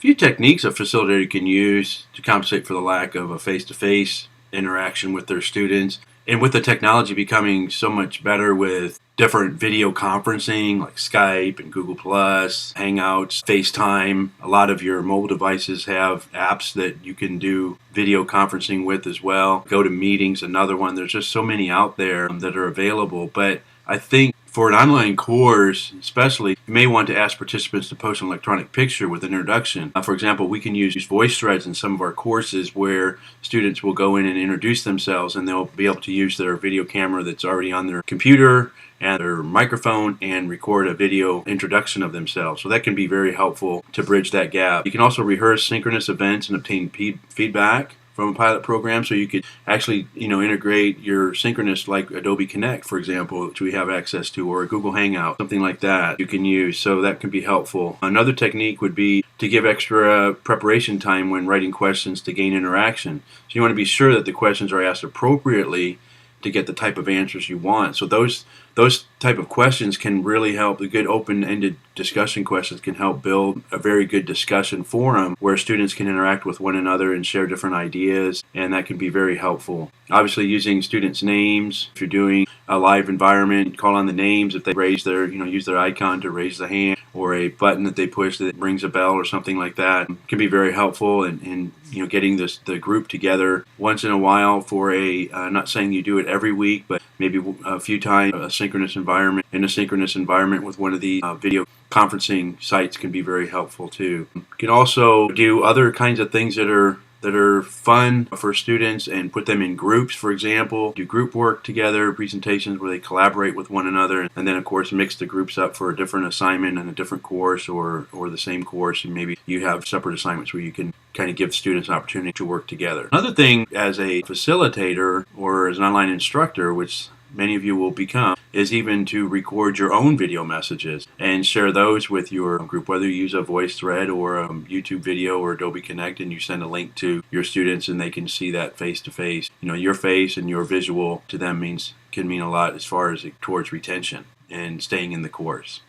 Few techniques a facilitator can use to compensate for the lack of a face-to-face interaction with their students. And with the technology becoming so much better with different video conferencing like Skype and Google Plus, Hangouts, FaceTime, a lot of your mobile devices have apps that you can do video conferencing with as well. GoToMeetings, another one. There's just so many out there that are available. But I think for an online course, especially, you may want to ask participants to post an electronic picture with an introduction. For example, we can use voice threads in some of our courses where students will go in and introduce themselves, and they'll be able to use their video camera that's already on their computer and their microphone and record a video introduction of themselves. So that can be very helpful to bridge that gap. You can also rehearse synchronous events and obtain feedback from a pilot program, so you could actually integrate your synchronous, like Adobe Connect, for example, which we have access to, or a Google Hangout, something like that you can use. So that can be helpful. Another technique would be to give extra preparation time when writing questions to gain interaction. So you want to be sure that the questions are asked appropriately to get the type of answers you want. So those type of questions can really help. The good open-ended discussion questions can help build a very good discussion forum where students can interact with one another and share different ideas, and that can be very helpful. Obviously, using students' names. If you're doing a live environment, call on the names. If they raise their, use their icon to raise the hand, or a button that they push that rings a bell or something like that, can be very helpful in getting the group together once in a while for I'm not saying you do it every week, but maybe a few times. A synchronous environment with one of the video conferencing sites can be very helpful too. You can also do other kinds of things that are fun for students and put them in groups. For example, do group work together, presentations where they collaborate with one another, and then of course mix the groups up for a different assignment in a different course or the same course, and maybe you have separate assignments where you can kind of give students an opportunity to work together. Another thing as a facilitator or as an online instructor, which many of you will become, is even to record your own video messages and share those with your group, whether you use a voice thread or a YouTube video or Adobe Connect, and you send a link to your students and they can see that face to face. Your face and your visual to them can mean a lot as far as towards retention and staying in the course.